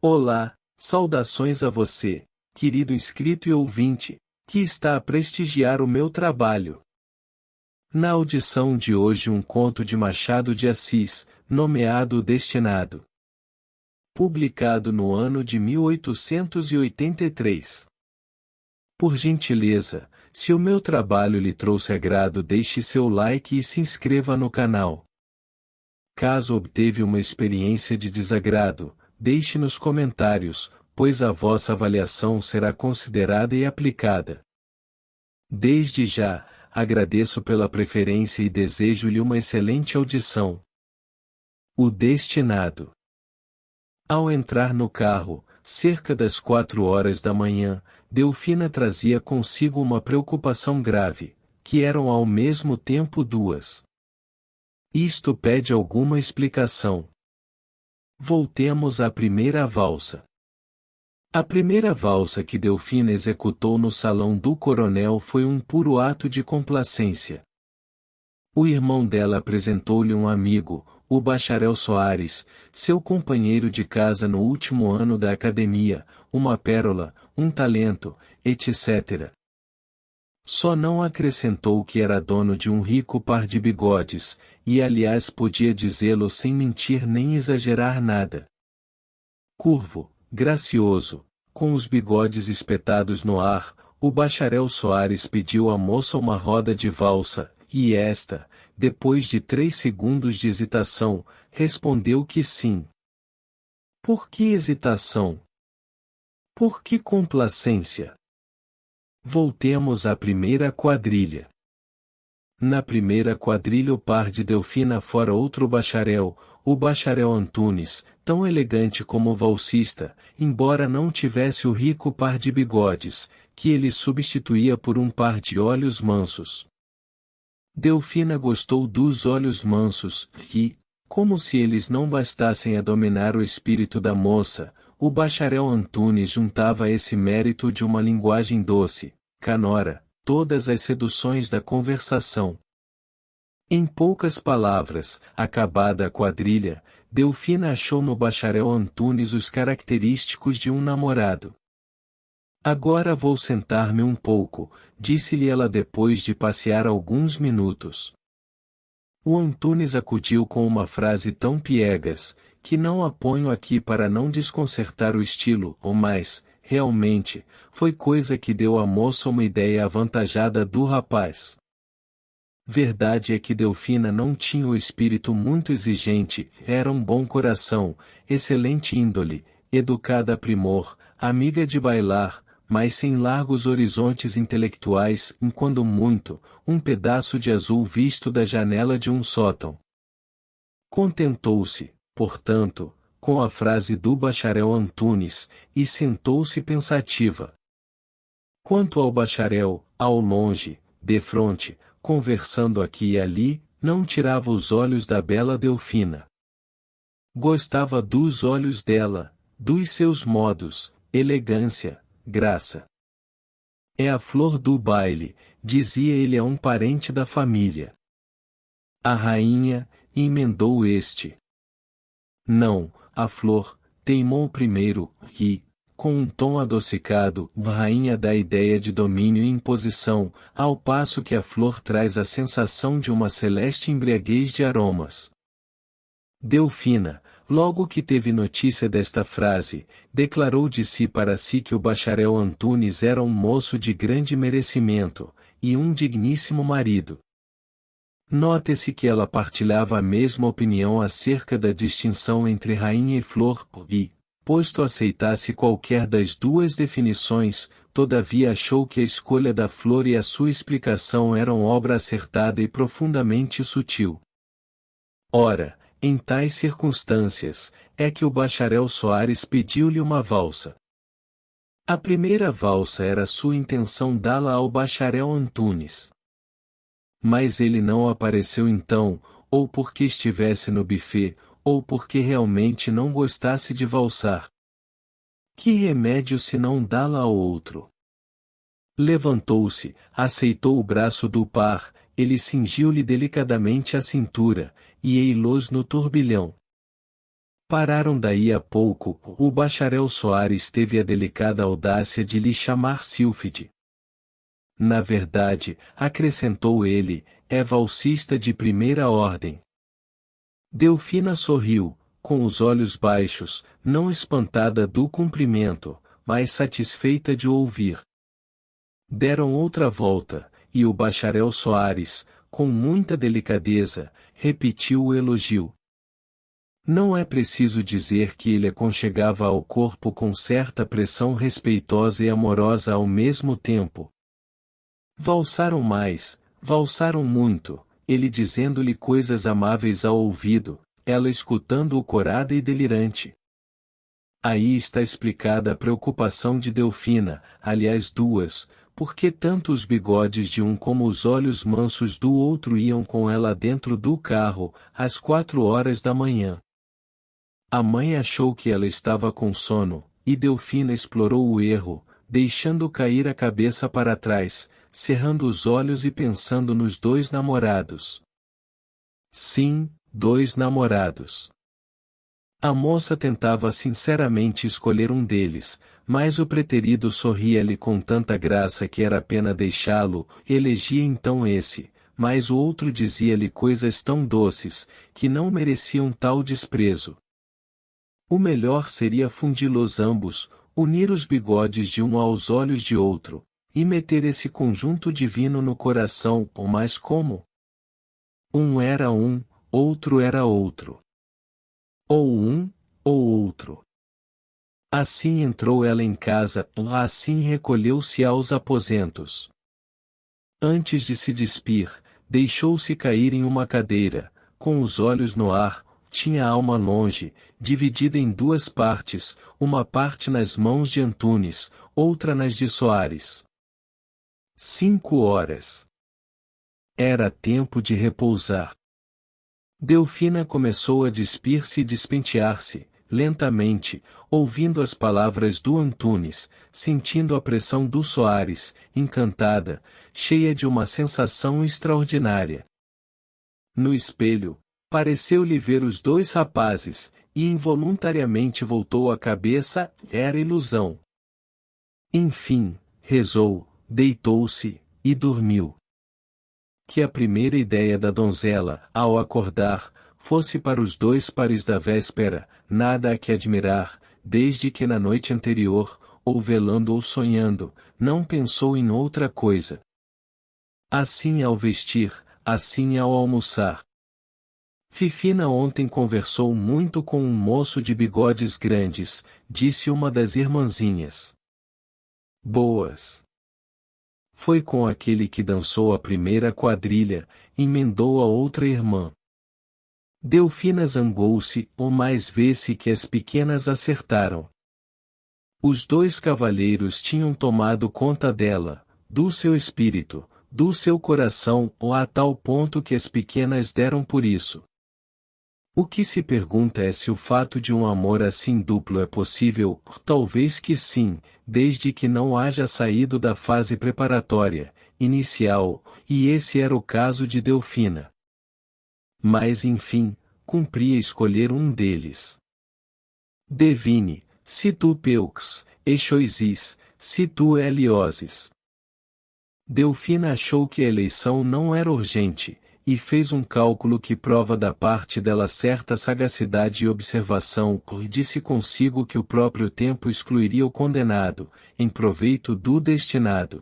Olá, saudações a você, querido inscrito e ouvinte, que está a prestigiar o meu trabalho. Na audição de hoje um conto de Machado de Assis, nomeado O Destinado. Publicado no ano de 1883. Por gentileza, se o meu trabalho lhe trouxe agrado, deixe seu like e se inscreva no canal. Caso obteve uma experiência de desagrado, deixe nos comentários, pois a vossa avaliação será considerada e aplicada. Desde já, agradeço pela preferência e desejo-lhe uma excelente audição. O Destinado. Ao entrar no carro, cerca das 4 horas da manhã, Delfina trazia consigo uma preocupação grave, que eram ao mesmo tempo duas. Isto pede alguma explicação. Voltemos à primeira valsa. A primeira valsa que Delfina executou no salão do coronel foi um puro ato de complacência. O irmão dela apresentou-lhe um amigo, o bacharel Soares, seu companheiro de casa no último ano da academia, uma pérola, um talento, etc. Só não acrescentou que era dono de um rico par de bigodes, e aliás podia dizê-lo sem mentir nem exagerar nada. Curvo, gracioso, com os bigodes espetados no ar, o bacharel Soares pediu à moça uma roda de valsa, e esta, depois de 3 segundos de hesitação, respondeu que sim. Por que hesitação? Por que complacência? Voltemos à primeira quadrilha. Na primeira quadrilha o par de Delfina fora outro bacharel, o bacharel Antunes, tão elegante como valsista, embora não tivesse o rico par de bigodes, que ele substituía por um par de olhos mansos. Delfina gostou dos olhos mansos, e, como se eles não bastassem a dominar o espírito da moça, o bacharel Antunes juntava a esse mérito de uma linguagem doce, canora, todas as seduções da conversação. Em poucas palavras, acabada a quadrilha, Delfina achou no bacharel Antunes os característicos de um namorado. Agora vou sentar-me um pouco, disse-lhe ela depois de passear alguns minutos. O Antunes acudiu com uma frase tão piegas, que não a ponho aqui para não desconcertar o estilo, ou mais, realmente, foi coisa que deu à moça uma ideia avantajada do rapaz. Verdade é que Delfina não tinha o espírito muito exigente, era um bom coração, excelente índole, educada a primor, amiga de bailar, mas sem largos horizontes intelectuais, enquanto muito, um pedaço de azul visto da janela de um sótão. Contentou-se, portanto, com a frase do bacharel Antunes, e sentou-se pensativa. Quanto ao bacharel, ao longe, defronte, conversando aqui e ali, não tirava os olhos da bela Delfina. Gostava dos olhos dela, dos seus modos, elegância, graça. É a flor do baile, dizia ele a um parente da família. A rainha, emendou este. Não, a flor, teimou o primeiro, e, com um tom adocicado, rainha dá ideia de domínio e imposição, ao passo que a flor traz a sensação de uma celeste embriaguez de aromas. Delfina, logo que teve notícia desta frase, declarou de si para si que o bacharel Antunes era um moço de grande merecimento, e um digníssimo marido. Note-se que ela partilhava a mesma opinião acerca da distinção entre rainha e flor, e, posto aceitasse qualquer das duas definições, todavia achou que a escolha da flor e a sua explicação eram obra acertada e profundamente sutil. Ora, em tais circunstâncias, é que o bacharel Soares pediu-lhe uma valsa. A primeira valsa era sua intenção dá-la ao bacharel Antunes. Mas ele não apareceu então, ou porque estivesse no buffet, ou porque realmente não gostasse de valsar. Que remédio se não dá-la ao outro? Levantou-se, aceitou o braço do par, ele cingiu-lhe delicadamente a cintura, e ei-los no turbilhão. Pararam daí a pouco, o bacharel Soares teve a delicada audácia de lhe chamar Sílfide. Na verdade, acrescentou ele, é valsista de primeira ordem. Delfina sorriu, com os olhos baixos, não espantada do cumprimento, mas satisfeita de o ouvir. Deram outra volta, e o bacharel Soares, com muita delicadeza, repetiu o elogio. Não é preciso dizer que ele aconchegava ao corpo com certa pressão respeitosa e amorosa ao mesmo tempo. Valsaram mais, valsaram muito, ele dizendo-lhe coisas amáveis ao ouvido, ela escutando-o corada e delirante. Aí está explicada a preocupação de Delfina, aliás duas, porque tanto os bigodes de um como os olhos mansos do outro iam com ela dentro do carro, às 4 horas da manhã. A mãe achou que ela estava com sono, e Delfina explorou o erro, deixando cair a cabeça para trás, cerrando os olhos e pensando nos dois namorados. Sim, 2 namorados. A moça tentava sinceramente escolher um deles, mas o preterido sorria-lhe com tanta graça que era pena deixá-lo, elegia então esse, mas o outro dizia-lhe coisas tão doces, que não mereciam tal desprezo. O melhor seria fundi-los ambos, unir os bigodes de um aos olhos de outro, e meter esse conjunto divino no coração, ou mais como? Um era um, outro era outro. Ou um, ou outro. Assim entrou ela em casa, assim recolheu-se aos aposentos. Antes de se despir, deixou-se cair em uma cadeira, com os olhos no ar, tinha a alma longe, dividida em 2 partes, uma parte nas mãos de Antunes, outra nas de Soares. 5 horas. Era tempo de repousar. Delfina começou a despir-se e despentear-se, lentamente, ouvindo as palavras do Antunes, sentindo a pressão do Soares, encantada, cheia de uma sensação extraordinária. No espelho, pareceu-lhe ver os 2 rapazes, e involuntariamente voltou a cabeça, era ilusão. Enfim, rezou, deitou-se, e dormiu. Que a primeira ideia da donzela, ao acordar, fosse para os 2 pares da véspera, nada a que admirar, desde que na noite anterior, ou velando ou sonhando, não pensou em outra coisa. Assim ao vestir, assim ao almoçar. Fifina ontem conversou muito com um moço de bigodes grandes, disse uma das irmãzinhas. Boas. Foi com aquele que dançou a primeira quadrilha, emendou a outra irmã. Delfina zangou-se, ou mais vê-se que as pequenas acertaram. Os 2 cavalheiros tinham tomado conta dela, do seu espírito, do seu coração, ou a tal ponto que as pequenas deram por isso. O que se pergunta é se o fato de um amor assim duplo é possível, talvez que sim, desde que não haja saído da fase preparatória, inicial, e esse era o caso de Delfina. Mas enfim, cumpria escolher um deles. Devine, se tu peux, eixoisis, se tu elioses. Delfina achou que a eleição não era urgente, e fez um cálculo que prova da parte dela certa sagacidade e observação, e disse consigo que o próprio tempo excluiria o condenado, em proveito do destinado.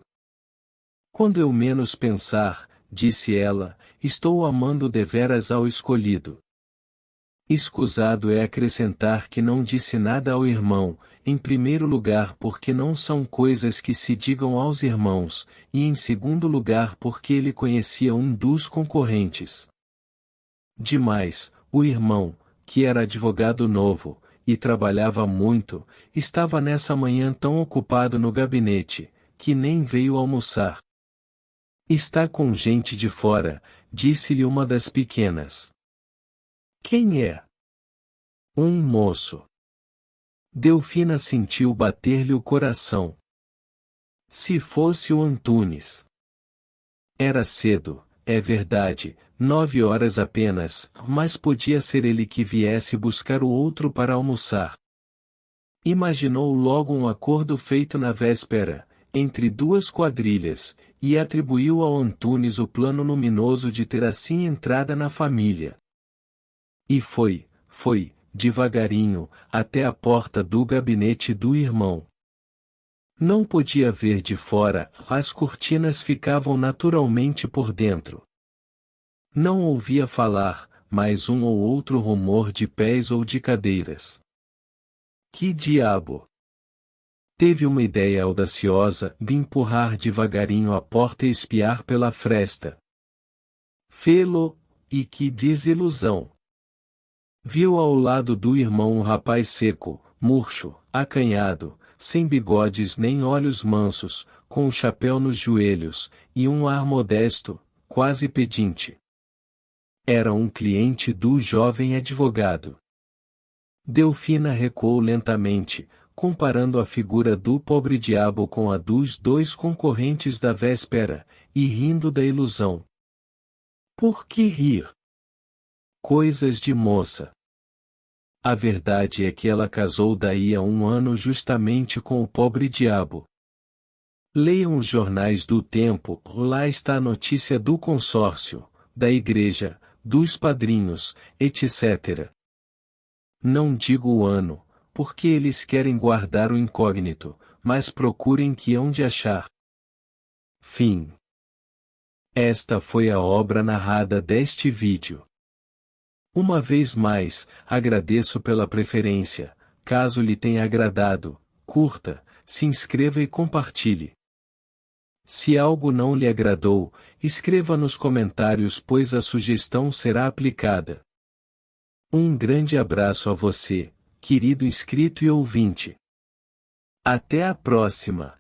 Quando eu menos pensar, disse ela, estou amando deveras ao escolhido. Escusado é acrescentar que não disse nada ao irmão, em primeiro lugar porque não são coisas que se digam aos irmãos, e em segundo lugar porque ele conhecia um dos concorrentes. Demais, o irmão, que era advogado novo, e trabalhava muito, estava nessa manhã tão ocupado no gabinete, que nem veio almoçar. Está com gente de fora, disse-lhe uma das pequenas. Quem é? Um moço. Delfina sentiu bater-lhe o coração. Se fosse o Antunes. Era cedo, é verdade, 9 horas apenas, mas podia ser ele que viesse buscar o outro para almoçar. Imaginou logo um acordo feito na véspera, entre duas quadrilhas, e atribuiu ao Antunes o plano luminoso de ter assim entrada na família. E foi, devagarinho, até a porta do gabinete do irmão. Não podia ver de fora, as cortinas ficavam naturalmente por dentro. Não ouvia falar, mas um ou outro rumor de pés ou de cadeiras. Que diabo! Teve uma ideia audaciosa de empurrar devagarinho a porta e espiar pela fresta. Fê-lo, e que desilusão! Viu ao lado do irmão um rapaz seco, murcho, acanhado, sem bigodes nem olhos mansos, com o chapéu nos joelhos, e um ar modesto, quase pedinte. Era um cliente do jovem advogado. Delfina recuou lentamente, comparando a figura do pobre-diabo com a dos dois concorrentes da véspera, e rindo da ilusão. Por que rir? Coisas de moça. A verdade é que ela casou daí a 1 ano justamente com o pobre-diabo. Leiam os jornais do tempo, lá está a notícia do consórcio, da igreja, dos padrinhos, etc. Não digo o ano, porque eles querem guardar o incógnito, mas procurem que hão de achar. Fim. Esta foi a obra narrada deste vídeo. Uma vez mais, agradeço pela preferência. Caso lhe tenha agradado, curta, se inscreva e compartilhe. Se algo não lhe agradou, escreva nos comentários, pois a sugestão será aplicada. Um grande abraço a você, querido inscrito e ouvinte. Até a próxima!